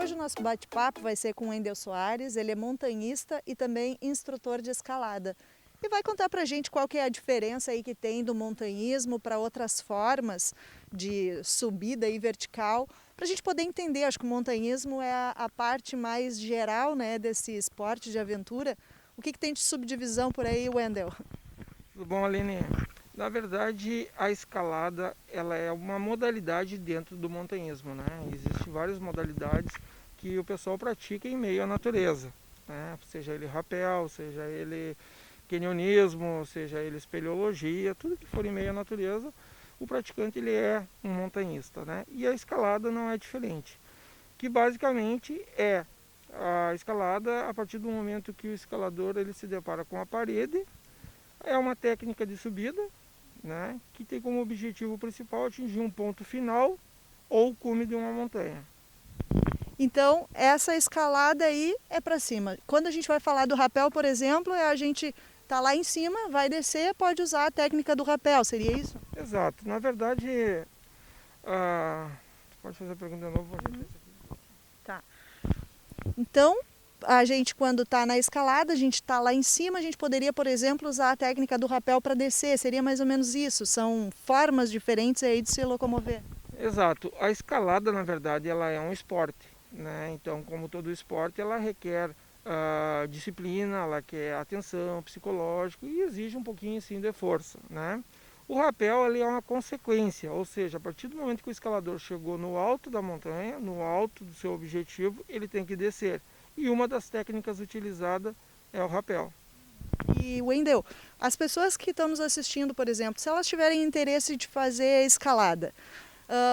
Hoje o nosso bate-papo vai ser com o Wendel Soares, ele é montanhista e também instrutor de escalada. E vai contar pra gente qual que é a diferença aí que tem do montanhismo para outras formas de subida e vertical, para a gente poder entender. Acho que o montanhismo é a parte mais geral, né, desse esporte de aventura. O que tem de subdivisão por aí, Wendel? Tudo bom, Aline? Na verdade, a escalada ela é uma modalidade dentro do montanhismo, né? Existem várias modalidades que o pessoal pratica em meio à natureza, né? Seja ele rapel, seja ele canyonismo, seja ele espeleologia, tudo que for em meio à natureza, o praticante ele é um montanhista, né? E a escalada não é diferente, que basicamente é a escalada a partir do momento que o escalador ele se depara com a parede. É uma técnica de subida, né, que tem como objetivo principal atingir um ponto final ou cume de uma montanha. Então, essa escalada aí é para cima. Quando a gente vai falar do rapel, por exemplo, a gente tá lá em cima, vai descer, pode usar a técnica do rapel, seria isso? Exato. Na verdade, pode fazer a pergunta de novo? Tá. Então, a gente quando está na escalada, a gente está lá em cima, a gente poderia, por exemplo, usar a técnica do rapel para descer, seria mais ou menos isso, são formas diferentes aí de se locomover. Exato. A escalada, na verdade, ela é um esporte, né? Então, como todo esporte, ela requer disciplina, ela requer atenção, psicológico e exige um pouquinho assim de força, né? O rapel ele é uma consequência, ou seja, a partir do momento que o escalador chegou no alto da montanha, no alto do seu objetivo, ele tem que descer. E uma das técnicas utilizadas é o rapel. E, Wendel, as pessoas que estão nos assistindo, por exemplo, se elas tiverem interesse de fazer escalada,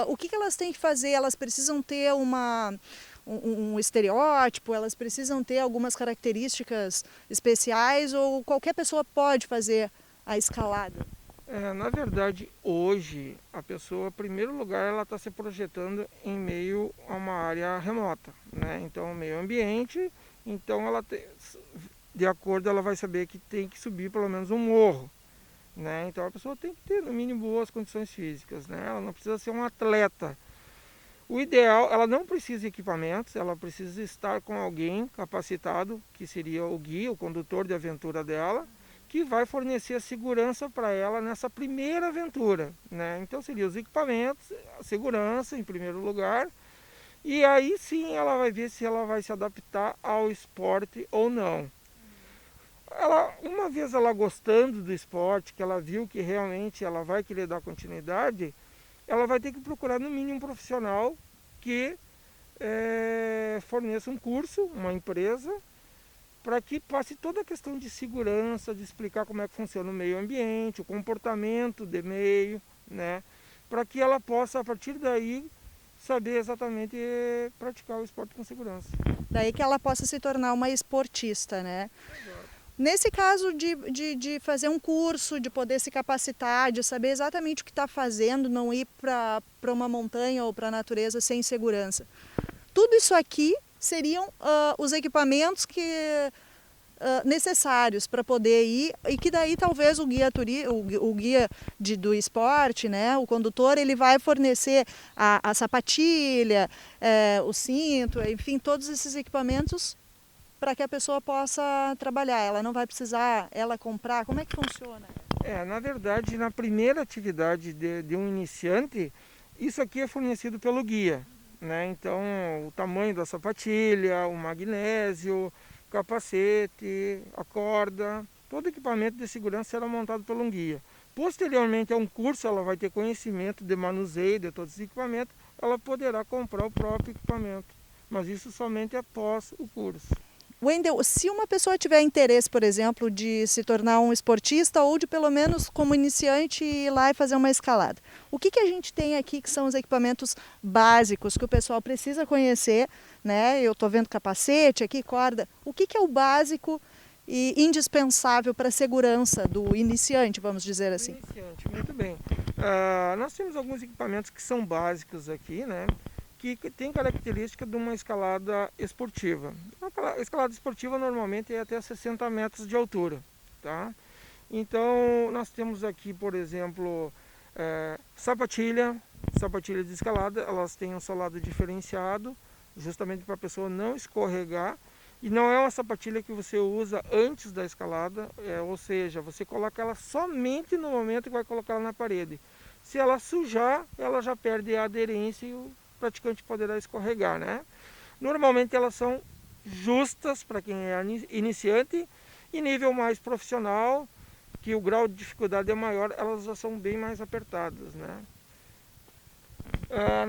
o que elas têm que fazer? Elas precisam ter um estereótipo, elas precisam ter algumas características especiais ou qualquer pessoa pode fazer a escalada? Na verdade, hoje, a pessoa, em primeiro lugar, ela está se projetando em meio a uma área remota, né? Então, meio ambiente, então de acordo, ela vai saber que tem que subir pelo menos um morro, né? Então, a pessoa tem que ter, no mínimo, boas condições físicas, né? Ela não precisa ser um atleta. O ideal, ela não precisa de equipamentos, ela precisa estar com alguém capacitado, que seria o guia, o condutor de aventura dela, que vai fornecer a segurança para ela nessa primeira aventura, né? Então seria os equipamentos, a segurança em primeiro lugar, e aí sim ela vai ver se ela vai se adaptar ao esporte ou não. Uma vez ela gostando do esporte, que ela viu que realmente ela vai querer dar continuidade, ela vai ter que procurar no mínimo um profissional que forneça um curso, uma empresa, para que passe toda a questão de segurança, de explicar como é que funciona o meio ambiente, o comportamento de meio, né? Para que ela possa, a partir daí, saber exatamente praticar o esporte com segurança. Daí que ela possa se tornar uma esportista, né? Nesse caso de fazer um curso, de poder se capacitar, de saber exatamente o que está fazendo, não ir para uma montanha ou para a natureza sem segurança. Tudo isso aqui seriam os equipamentos necessários para poder ir e que daí talvez o guia, o guia do esporte, né, o condutor, ele vai fornecer a sapatilha, o cinto, enfim, todos esses equipamentos para que a pessoa possa trabalhar. Ela não vai precisar ela comprar. Como é que funciona? Na verdade, na primeira atividade de um iniciante, isso aqui é fornecido pelo guia, né? Então, o tamanho da sapatilha, o magnésio, o capacete, a corda, todo equipamento de segurança será montado por um guia. Posteriormente a um curso, ela vai ter conhecimento de manuseio de todos os equipamentos, ela poderá comprar o próprio equipamento, mas isso somente após o curso. Wendel, se uma pessoa tiver interesse, por exemplo, de se tornar um esportista ou de pelo menos como iniciante ir lá e fazer uma escalada, o que a gente tem aqui que são os equipamentos básicos que o pessoal precisa conhecer, né? Eu estou vendo capacete aqui, corda. O que é o básico e indispensável para a segurança do iniciante, vamos dizer assim? Iniciante, muito bem. Nós temos alguns equipamentos que são básicos aqui, né? Que tem característica de uma escalada esportiva. A escalada esportiva normalmente é até 60 metros de altura, tá? Então nós temos aqui, por exemplo, sapatilha de escalada, elas têm um solado diferenciado, justamente para a pessoa não escorregar. E não é uma sapatilha que você usa antes da escalada, ou seja, você coloca ela somente no momento que vai colocar ela na parede. Se ela sujar, ela já perde a aderência e o praticante poderá escorregar, né? Normalmente elas são justas para quem é iniciante, e nível mais profissional, que o grau de dificuldade é maior, elas já são bem mais apertadas, né?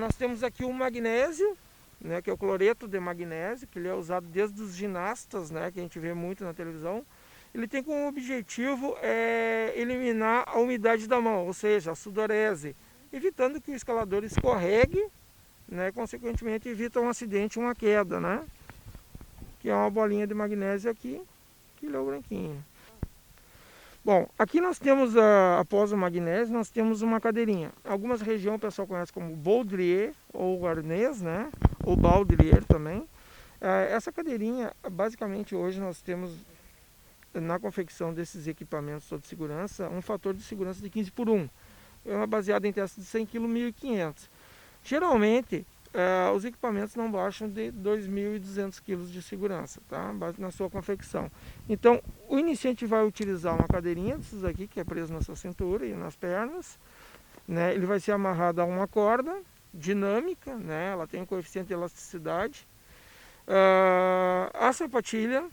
Nós temos aqui o magnésio, né, que é o cloreto de magnésio, que ele é usado desde os ginastas, né, que a gente vê muito na televisão. Ele tem como objetivo eliminar a umidade da mão, ou seja, a sudorese, evitando que o escalador escorregue, né, consequentemente evita um acidente, uma queda, né? Que é uma bolinha de magnésio aqui, que ele é o branquinho. Bom, aqui nós temos, após o magnésio, nós temos uma cadeirinha. Algumas regiões o pessoal conhece como baudrier ou arnês, né? Ou baudrier também. Essa cadeirinha, basicamente hoje nós temos na confecção desses equipamentos de segurança, um fator de segurança de 15:1. É uma baseada em testes de 100 kg, 1.500. Geralmente, os equipamentos não baixam de 2.200 kg de segurança, tá? Na sua confecção. Então, o iniciante vai utilizar uma cadeirinha desses aqui, que é preso na sua cintura e nas pernas, né? Ele vai ser amarrado a uma corda dinâmica, né? Ela tem um coeficiente de elasticidade. A sapatilha,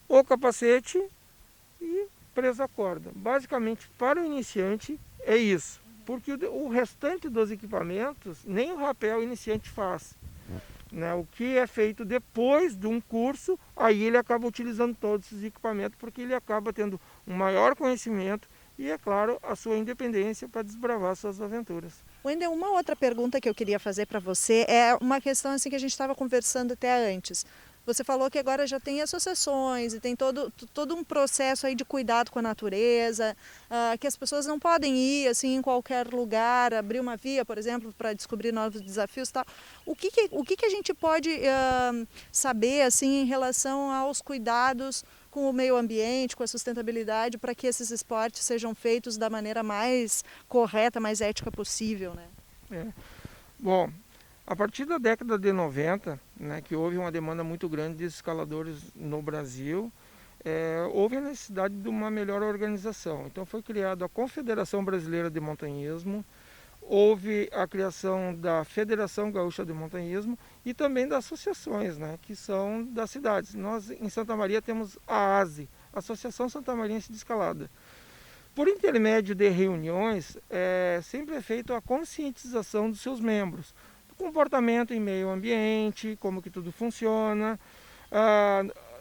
o capacete e preso à corda. Basicamente, para o iniciante é isso. Porque o restante dos equipamentos, nem o rapel o iniciante faz, né? O que é feito depois de um curso, aí ele acaba utilizando todos esses equipamentos, porque ele acaba tendo um maior conhecimento e, é claro, a sua independência para desbravar suas aventuras. Wendel, uma outra pergunta que eu queria fazer para você é uma questão assim que a gente estava conversando até antes. Você falou que agora já tem associações e tem todo um processo aí de cuidado com a natureza, que as pessoas não podem ir assim em qualquer lugar, abrir uma via, por exemplo, para descobrir novos desafios e tal. O que a gente pode saber assim em relação aos cuidados com o meio ambiente, com a sustentabilidade, para que esses esportes sejam feitos da maneira mais correta, mais ética possível, né? Bom, a partir da década de 90, né, que houve uma demanda muito grande de escaladores no Brasil, houve a necessidade de uma melhor organização. Então foi criada a Confederação Brasileira de Montanhismo, houve a criação da Federação Gaúcha de Montanhismo e também das associações, né, que são das cidades. Nós em Santa Maria temos a ASE, Associação Santamariense de Escalada. Por intermédio de reuniões, sempre é feita a conscientização dos seus membros. Comportamento em meio ambiente, como que tudo funciona.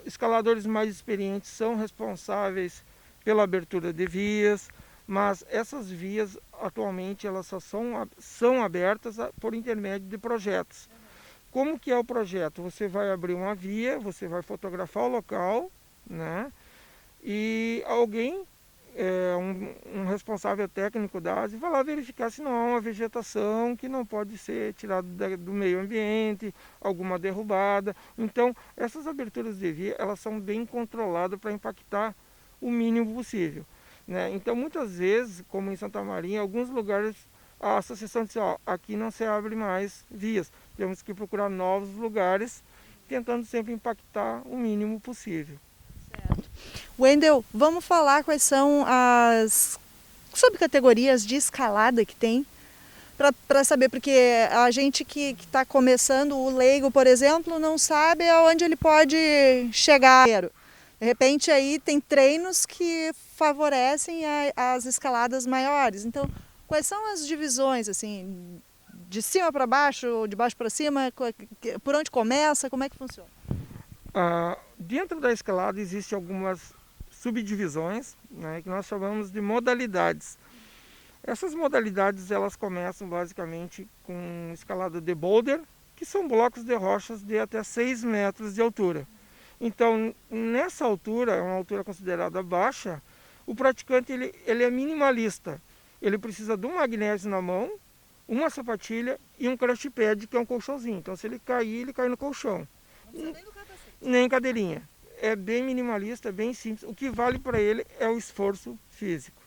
Escaladores mais experientes são responsáveis pela abertura de vias, mas essas vias atualmente elas só são abertas por intermédio de projetos. Como que é o projeto? Você vai abrir uma via, você vai fotografar o local, né? E alguém, um responsável técnico da ASE, vai lá verificar se não há uma vegetação que não pode ser tirada do meio ambiente, alguma derrubada. Então, essas aberturas de via, elas são bem controladas para impactar o mínimo possível, né? Então, muitas vezes, como em Santa Maria, em alguns lugares, a associação diz, aqui não se abre mais vias, temos que procurar novos lugares, tentando sempre impactar o mínimo possível. Certo. Wendel, vamos falar quais são as subcategorias de escalada que tem, para saber, porque a gente que está começando, o leigo, por exemplo, não sabe aonde ele pode chegar. De repente aí tem treinos que favorecem as escaladas maiores. Então, quais são as divisões, assim, de cima para baixo, de baixo para cima, por onde começa, como é que funciona? Dentro da escalada existem algumas subdivisões, né, que nós chamamos de modalidades. Essas modalidades elas começam basicamente com escalada de boulder, que são blocos de rochas de até 6 metros de altura. Então, nessa altura, é uma altura considerada baixa, o praticante ele é minimalista. Ele precisa de um magnésio na mão, uma sapatilha e um crash pad, que é um colchãozinho. Então, se ele cair, ele cai no colchão. Não precisa nem do capacete. Nem cadeirinha. É bem minimalista, é bem simples. O que vale para ele é o esforço físico.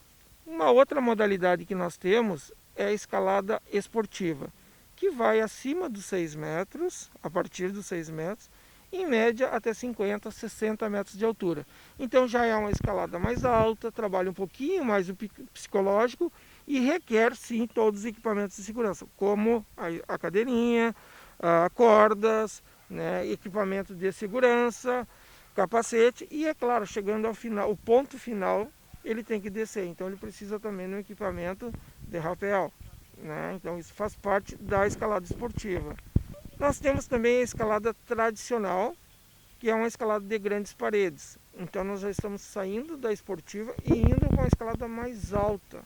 Uma outra modalidade que nós temos é a escalada esportiva, que vai acima dos 6 metros, a partir dos 6 metros, em média até 50, 60 metros de altura. Então já é uma escalada mais alta, trabalha um pouquinho mais o psicológico e requer sim todos os equipamentos de segurança, como a cadeirinha, cordas, né, equipamento de segurança, capacete e, é claro, chegando ao final, o ponto final, ele tem que descer. Então ele precisa também de um equipamento de rapel, né? Então isso faz parte da escalada esportiva. Nós temos também a escalada tradicional, que é uma escalada de grandes paredes. Então nós já estamos saindo da esportiva e indo com a escalada mais alta,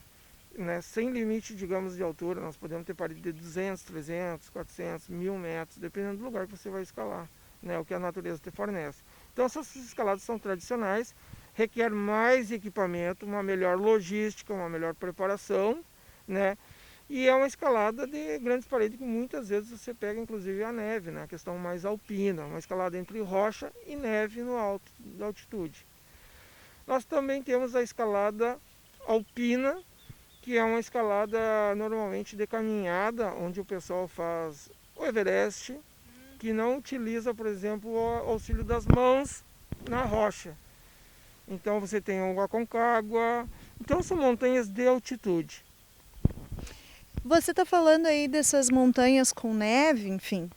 né? Sem limite, digamos, de altura. Nós podemos ter parede de 200, 300, 400, 1000 metros, dependendo do lugar que você vai escalar, né? O que a natureza te fornece. Então essas escaladas são tradicionais, requer mais equipamento, uma melhor logística, uma melhor preparação, né? E é uma escalada de grandes paredes que muitas vezes você pega inclusive a neve, né? A questão mais alpina, uma escalada entre rocha e neve no alto da altitude. Nós também temos a escalada alpina, que é uma escalada normalmente de caminhada, onde o pessoal faz o Everest, que não utiliza, por exemplo, o auxílio das mãos na rocha. Então você tem o Aconcagua, então são montanhas de altitude. Você está falando aí dessas montanhas com neve, enfim.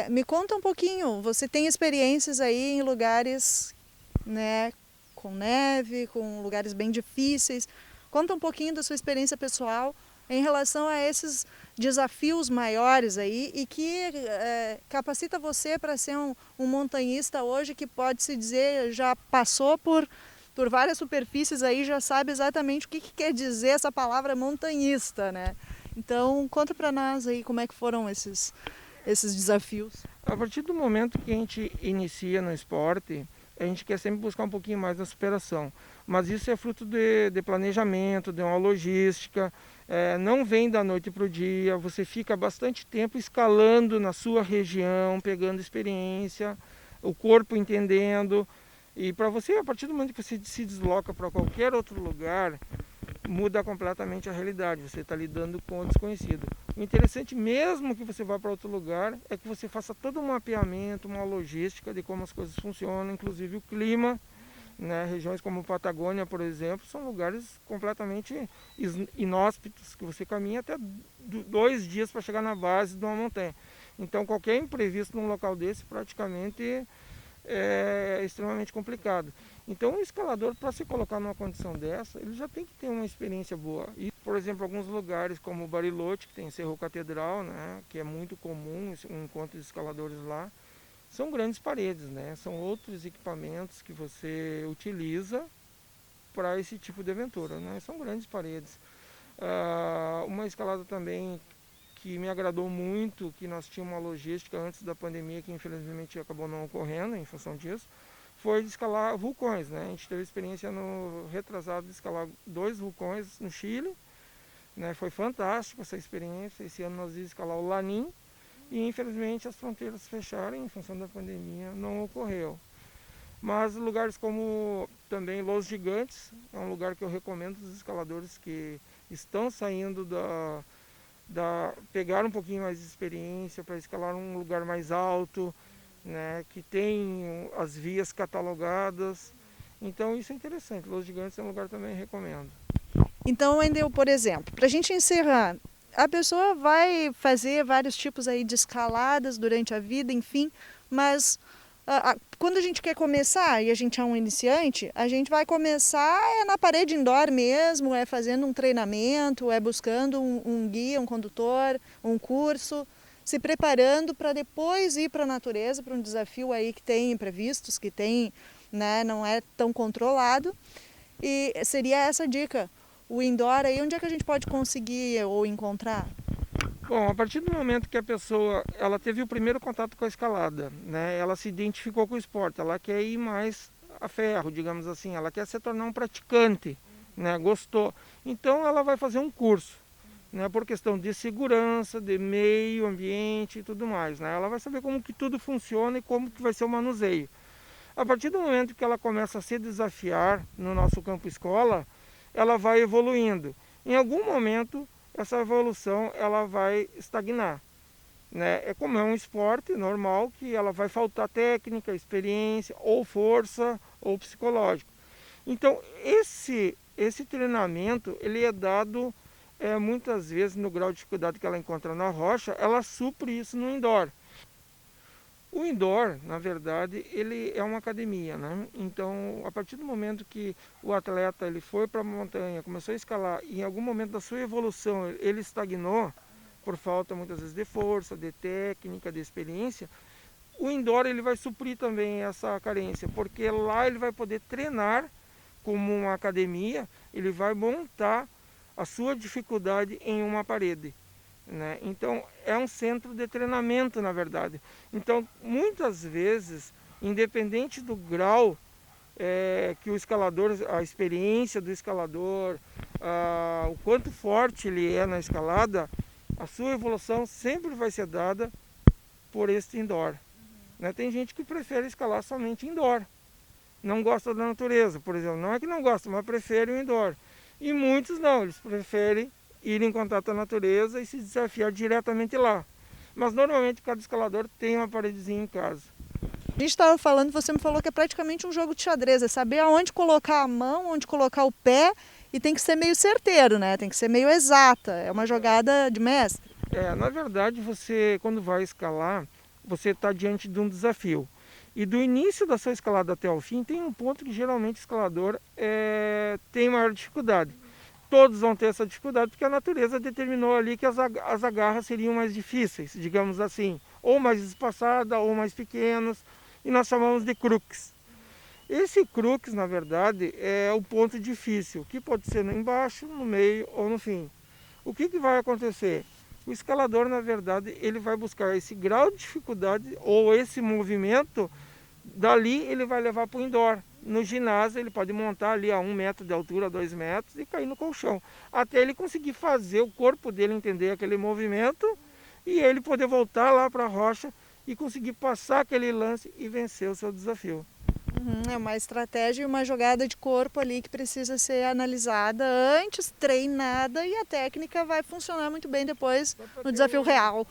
Me conta um pouquinho, você tem experiências aí em lugares, né, com neve, com lugares bem difíceis. Conta um pouquinho da sua experiência pessoal em relação a esses desafios maiores aí e que capacita você para ser um montanhista hoje que pode se dizer já passou por várias superfícies aí, já sabe exatamente o que quer dizer essa palavra montanhista, né? Então conta para nós aí como é que foram esses desafios. A partir do momento que a gente inicia no esporte, a gente quer sempre buscar um pouquinho mais da superação. Mas isso é fruto de planejamento, de uma logística, não vem da noite para o dia, você fica bastante tempo escalando na sua região, pegando experiência, o corpo entendendo. E para você, a partir do momento que você se desloca para qualquer outro lugar, muda completamente a realidade, você está lidando com o desconhecido. O interessante, mesmo que você vá para outro lugar, é que você faça todo um mapeamento, uma logística de como as coisas funcionam, inclusive o clima, né? Regiões como Patagônia, por exemplo, são lugares completamente inóspitos, que você caminha até 2 dias para chegar na base de uma montanha. Então qualquer imprevisto num local desse praticamente é extremamente complicado. Então o escalador, para se colocar numa condição dessa, ele já tem que ter uma experiência boa. E, por exemplo, alguns lugares como Bariloche, que tem Cerro Catedral, né, que é muito comum um encontro de escaladores lá, são grandes paredes, né? São outros equipamentos que você utiliza para esse tipo de aventura, né? São grandes paredes. Uma escalada também que me agradou muito, que nós tínhamos uma logística antes da pandemia, que infelizmente acabou não ocorrendo em função disso, foi de escalar vulcões, né? A gente teve experiência no retrasado de escalar 2 vulcões no Chile, né? Foi fantástico essa experiência. Esse ano nós íamos escalar o Lanín e infelizmente as fronteiras fecharam em função da pandemia, não ocorreu. Mas lugares como também Los Gigantes, é um lugar que eu recomendo aos escaladores que estão saindo pegar um pouquinho mais de experiência para escalar um lugar mais alto, né, que tem as vias catalogadas. Então isso é interessante. Los Gigantes é um lugar que também recomendo. Então, Wendel, por exemplo, para a gente encerrar, a pessoa vai fazer vários tipos aí de escaladas durante a vida, enfim, mas quando a gente quer começar e a gente é um iniciante, a gente vai começar na parede indoor mesmo, fazendo um treinamento, buscando um guia, um condutor, um curso, se preparando para depois ir para a natureza, para um desafio aí que tem imprevistos, que tem, né, não é tão controlado. E seria essa a dica. O indoor aí, onde é que a gente pode conseguir ou encontrar? Bom, a partir do momento que a pessoa ela teve o primeiro contato com a escalada, né, ela se identificou com o esporte, ela quer ir mais a ferro, digamos assim, ela quer se tornar um praticante, né, gostou. Então ela vai fazer um curso, né, por questão de segurança, de meio ambiente e tudo mais, né, ela vai saber como que tudo funciona e como que vai ser o manuseio. A partir do momento que ela começa a se desafiar no nosso campo escola, ela vai evoluindo. Em algum momento essa evolução ela vai estagnar, né? É como é um esporte normal que ela vai faltar técnica, experiência, ou força, ou psicológico. Então esse treinamento ele é dado muitas vezes no grau de dificuldade que ela encontra na rocha, ela supre isso no indoor. O indoor, na verdade, ele é uma academia, né? Então, a partir do momento que o atleta ele foi para a montanha, começou a escalar, e em algum momento da sua evolução ele estagnou, por falta muitas vezes de força, de técnica, de experiência, o indoor ele vai suprir também essa carência, porque lá ele vai poder treinar como uma academia, ele vai montar a sua dificuldade em uma parede, né? Então é um centro de treinamento, na verdade. Então muitas vezes, independente do grau que o escalador, a experiência do escalador, o quanto forte ele é na escalada, a sua evolução sempre vai ser dada por este indoor, né? Tem gente que prefere escalar somente indoor, não gosta da natureza, por exemplo. Não é que não gosta, mas prefere o indoor. E muitos não, eles preferem ir em contato com a natureza e se desafiar diretamente lá. Mas normalmente cada escalador tem uma paredezinha em casa. A gente estava falando, você me falou que é praticamente um jogo de xadrez, é saber aonde colocar a mão, onde colocar o pé, e tem que ser meio certeiro, né? Tem que ser meio exata, é uma jogada de mestre. Na verdade, você quando vai escalar, você está diante de um desafio. E do início da sua escalada até o fim, tem um ponto que geralmente o escalador tem maior dificuldade. Todos vão ter essa dificuldade porque a natureza determinou ali que as agarras seriam mais difíceis, digamos assim, ou mais espaçadas ou mais pequenas, e nós chamamos de crux. Esse crux, na verdade, é o ponto difícil, que pode ser embaixo, no meio ou no fim. O que vai acontecer? O escalador, na verdade, ele vai buscar esse grau de dificuldade ou esse movimento, dali ele vai levar para o indoor. No ginásio ele pode montar ali a 1 metro de altura, 2 metros e cair no colchão. Até ele conseguir fazer o corpo dele entender aquele movimento e ele poder voltar lá para a rocha e conseguir passar aquele lance e vencer o seu desafio. É uma estratégia e uma jogada de corpo ali que precisa ser analisada antes, treinada, e a técnica vai funcionar muito bem depois no desafio real.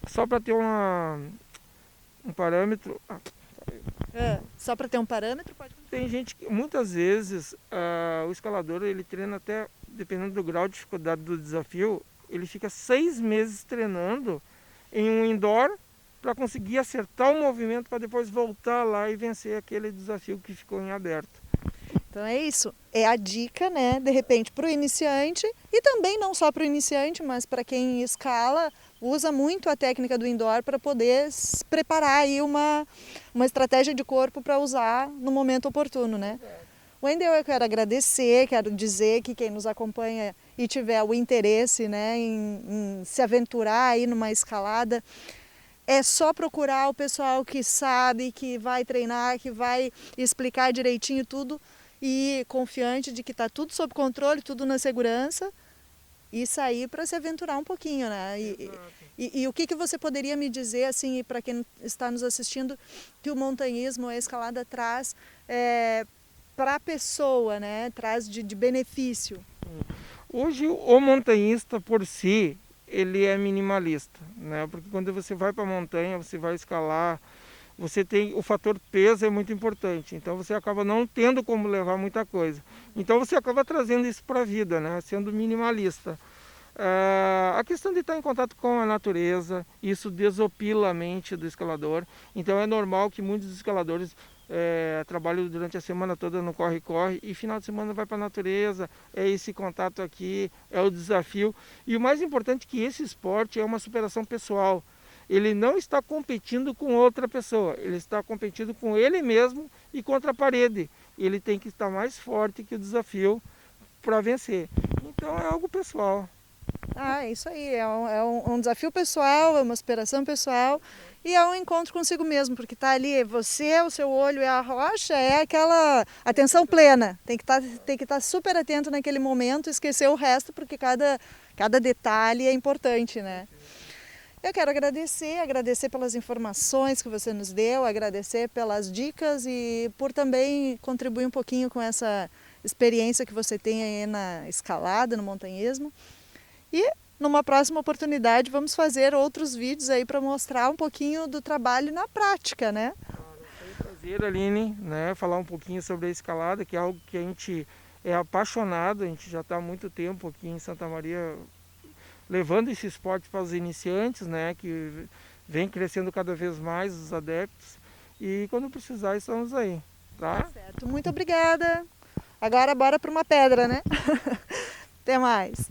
Só para ter um parâmetro. Só para ter um parâmetro, pode. Tem gente que muitas vezes o escalador ele treina até, dependendo do grau de dificuldade do desafio, ele fica 6 meses treinando em um indoor para conseguir acertar o movimento para depois voltar lá e vencer aquele desafio que ficou em aberto. Então é isso, é a dica, né, de repente para o iniciante, e também não só para o iniciante, mas para quem escala, usa muito a técnica do indoor para poder preparar aí uma estratégia de corpo para usar no momento oportuno, né? Wendel, eu quero agradecer, quero dizer que quem nos acompanha e tiver o interesse, né, em se aventurar aí numa escalada, é só procurar o pessoal que sabe, que vai treinar, que vai explicar direitinho tudo, e confiante de que está tudo sob controle, tudo na segurança, e sair para se aventurar um pouquinho, né? E o que você poderia me dizer, assim, para quem está nos assistindo, que o montanhismo, a escalada traz para a pessoa, né? Traz de benefício? Hoje o montanhista por si, ele é minimalista, né? Porque quando você vai para a montanha, você vai escalar, você tem o fator peso é muito importante, então você acaba não tendo como levar muita coisa. Então você acaba trazendo isso para a vida, né? Sendo minimalista. A questão de estar em contato com a natureza, isso desopila a mente do escalador. Então é normal que muitos escaladores trabalham durante a semana toda no corre-corre e final de semana vai para a natureza, é esse contato aqui, é o desafio. E o mais importante é que esse esporte é uma superação pessoal. Ele não está competindo com outra pessoa, ele está competindo com ele mesmo e contra a parede. Ele tem que estar mais forte que o desafio para vencer. Então é algo pessoal. É isso aí, é um desafio pessoal, é uma superação pessoal e é um encontro consigo mesmo, porque está ali você, o seu olho e a rocha, é aquela atenção plena, tem que estar super atento naquele momento, esquecer o resto, porque cada detalhe é importante, né? Eu quero agradecer pelas informações que você nos deu, agradecer pelas dicas e por também contribuir um pouquinho com essa experiência que você tem aí na escalada, no montanhismo. E numa próxima oportunidade vamos fazer outros vídeos aí para mostrar um pouquinho do trabalho na prática, né? Foi um prazer, Aline, né, falar um pouquinho sobre a escalada, que é algo que a gente é apaixonado, a gente já está há muito tempo aqui em Santa Maria levando esse esporte para os iniciantes, né, que vem crescendo cada vez mais os adeptos, e quando precisar estamos aí, tá? Certo, muito obrigada. Agora bora para uma pedra, né? Até mais.